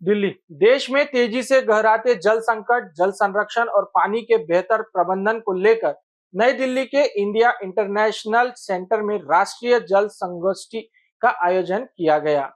दिल्ली देश में तेजी से गहराते जल संकट, जल संरक्षण और पानी के बेहतर प्रबंधन को लेकर नई दिल्ली के इंडिया इंटरनेशनल सेंटर में राष्ट्रीय जल संगोष्ठी का आयोजन किया गया।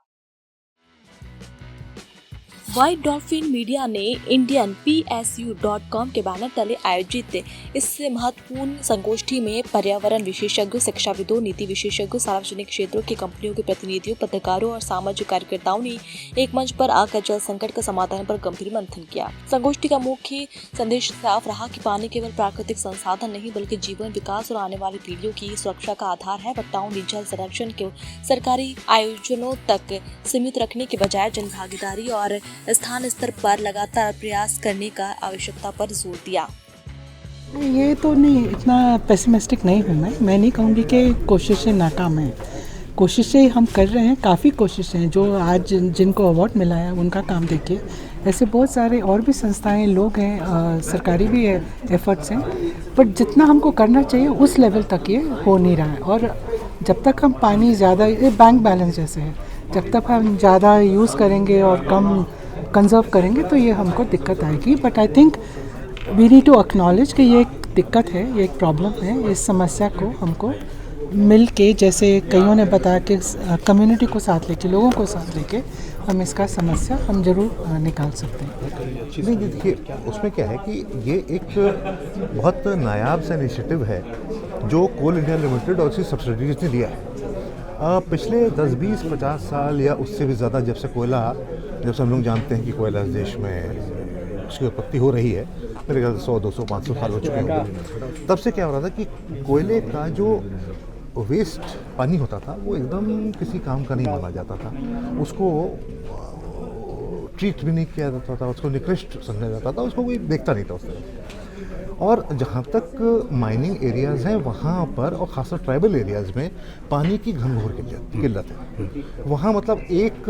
व्हाइट डॉल्फिन मीडिया ने इंडियन PSU.com के बैनर तले आयोजित इस महत्वपूर्ण संगोष्ठी में पर्यावरण विशेषज्ञों, शिक्षाविदों, नीति विशेषज्ञों, सार्वजनिक क्षेत्रों की कंपनियों के प्रतिनिधियों, पत्रकारों और सामाजिक कार्यकर्ताओं ने एक मंच पर आकर जल संकट का समाधान पर गंभीर मंथन किया। संगोष्ठी का मुख्य संदेश साफ रहा कि पानी केवल प्राकृतिक संसाधन नहीं बल्कि जीवन, विकास और आने वाली पीढ़ियों की सुरक्षा का आधार है। वक्ताओं ने जल संरक्षण को सरकारी आयोजनों तक सीमित रखने के बजाय जन भागीदारी और स्थान स्तर पर लगातार प्रयास करने का आवश्यकता पर जोर दिया। ये तो नहीं, इतना पेसिमिस्टिक नहीं हूँ मैं नहीं कहूँगी कि कोशिशें नाकाम हैं। कोशिशें हम कर रहे हैं, काफ़ी कोशिशें हैं। जो आज जिनको अवार्ड मिला है उनका काम देखिए, ऐसे बहुत सारे और भी संस्थाएं, लोग हैं, सरकारी भी है, एफर्ट्स हैं, बट जितना हमको करना चाहिए उस लेवल तक ये हो नहीं रहा है। और जब तक हम पानी ज़्यादा, ये बैंक बैलेंस जैसे है, जब तक हम ज़्यादा यूज़ करेंगे और कम कंजर्व करेंगे तो ये हमको दिक्कत आएगी। But I think we need to acknowledge कि ये एक दिक्कत है, ये एक प्रॉब्लम है। इस समस्या को हमको मिल के, जैसे कईयों ने बताया कि कम्युनिटी को साथ लेके, लोगों को साथ लेके हम इसका समस्या हम जरूर निकाल सकते हैं। नहीं देखिए, उसमें क्या है कि ये एक बहुत नायाब सा इनिशिएटिव है जो कोल इंडिया लिमिटेड और उसकी सब्सिडीज ने लिया है। पिछले 10, 20, 50 साल या उससे भी ज़्यादा जब से हम लोग जानते हैं कि कोयला इस देश में उसकी उत्पत्ति हो रही है, मेरे ख्याल से 100, 200, 500 साल हो चुके हैं। तब से क्या हो रहा था कि कोयले का जो वेस्ट पानी होता था वो एकदम किसी काम का नहीं माना जाता था। उसको ट्रीट भी नहीं किया जाता था, उसको निकृष्ट समझा जाता था, उसको कोई देखता नहीं था उस तरह। और जहाँ तक माइनिंग एरियाज़ हैं वहाँ पर, और ख़ासकर ट्राइबल एरियाज़ में पानी की घनघोर किल्लत है। वहाँ मतलब एक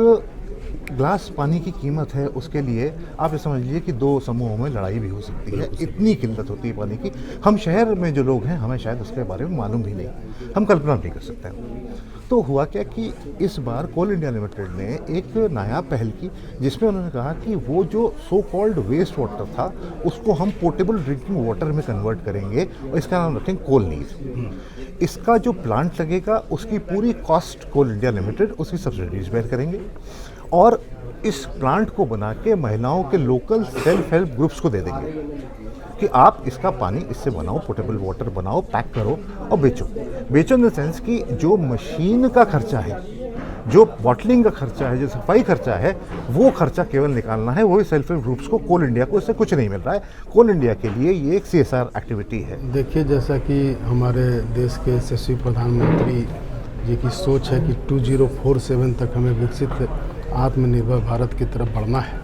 ग्लास पानी की कीमत है, उसके लिए आप ये समझ लीजिए कि 2 समूहों में लड़ाई भी हो सकती है, इतनी किल्लत होती है पानी की। हम शहर में जो लोग हैं हमें शायद उसके बारे में मालूम भी नहीं, हम कल्पना नहीं कर सकते हैं। तो हुआ क्या कि इस बार कोल इंडिया लिमिटेड ने एक नायाब पहल की जिसमें उन्होंने कहा कि वो जो सो कॉल्ड वेस्ट वाटर था उसको हम पोर्टेबल ड्रिंकिंग वाटर में कन्वर्ट करेंगे और इसका नाम रखेंगे कोल नीर। इसका जो प्लांट लगेगा उसकी पूरी कॉस्ट कोल इंडिया लिमिटेड उसकी सब्सिडीज बेयर करेंगे और इस प्लांट को बना के महिलाओं के लोकल सेल्फ हेल्प ग्रुप्स को दे देंगे कि आप इसका पानी इससे बनाओ, पोर्टेबल वाटर बनाओ, पैक करो और बेचो इन द सेंस कि जो मशीन का खर्चा है, जो बॉटलिंग का खर्चा है, जो सफाई खर्चा है, वो खर्चा केवल निकालना है। वही सेल्फ हेल्प ग्रुप्स को, कोल इंडिया को इससे कुछ नहीं मिल रहा है। कोल इंडिया के लिए ये एक CSR एक्टिविटी है। देखिए, जैसा कि हमारे देश के यशस्वी प्रधानमंत्री जी की सोच है कि 2047 तक हमें विकसित आत्मनिर्भर भारत की तरफ बढ़ना है,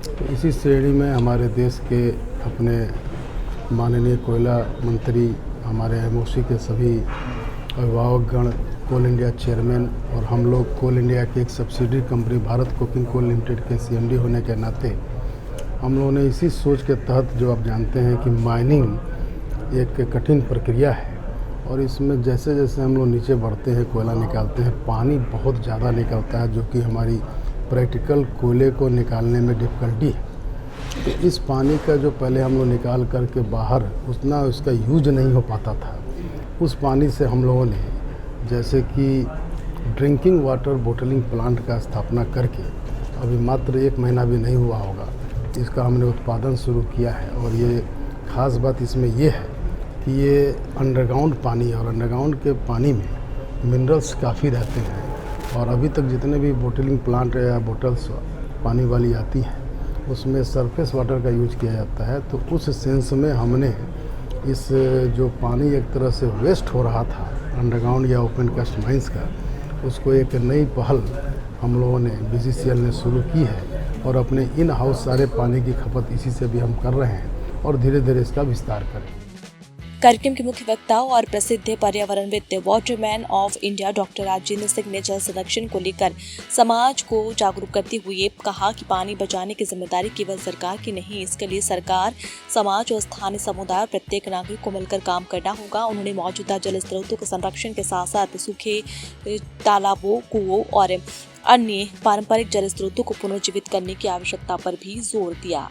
तो इसी श्रेणी में हमारे देश के अपने माननीय कोयला मंत्री, हमारे MOC के सभी अभिभावकगण, कोल इंडिया चेयरमैन और हम लोग कोल इंडिया की एक subsidiary company Bharat Coking Coal Limited के CMD होने के नाते हम लोगों ने इसी सोच के तहत, जो आप जानते हैं कि माइनिंग एक कठिन प्रक्रिया है और इसमें जैसे जैसे हम लोग नीचे बढ़ते हैं, कोयला निकालते हैं, पानी बहुत ज़्यादा निकलता है, जो कि हमारी प्रैक्टिकल कोयले को निकालने में डिफ़िकल्टी है। तो इस पानी का जो पहले हम लोग निकाल करके बाहर उतना उसका यूज नहीं हो पाता था, उस पानी से हम लोगों ने जैसे कि ड्रिंकिंग वाटर बोटलिंग प्लांट का स्थापना करके अभी मात्र 1 महीना भी नहीं हुआ होगा, इसका हमने उत्पादन शुरू किया है। और ये ख़ास बात इसमें ये है कि ये अंडरग्राउंड पानी है और अंडरग्राउंड के पानी में मिनरल्स काफ़ी रहते हैं और अभी तक जितने भी बोटलिंग प्लांट या बोटल्स पानी वाली आती हैं उसमें सरफेस वाटर का यूज किया जाता है। तो उस सेंस में हमने इस जो पानी एक तरह से वेस्ट हो रहा था अंडरग्राउंड या ओपन कास्ट माइंस का, उसको एक नई पहल हम लोगों ने BCCL ने शुरू की है और अपने इन हाउस सारे पानी की खपत इसी से भी हम कर रहे हैं और धीरे धीरे इसका विस्तार करें। कार्यक्रम के मुख्य वक्ताओं और प्रसिद्ध पर्यावरणविद waterman of India doctor Rajendra Singh ने जल संरक्षण को लेकर समाज को जागरूक करते हुए कहा कि पानी बचाने की जिम्मेदारी केवल सरकार की नहीं, इसके लिए सरकार, समाज और स्थानीय समुदाय और प्रत्येक नागरिक को मिलकर काम करना होगा। उन्होंने मौजूदा जल स्रोतों के संरक्षण के साथ साथ सूखे तालाबों, कुओं और अन्य पारंपरिक जल स्रोतों को पुनर्जीवित करने की आवश्यकता पर भी जोर दिया।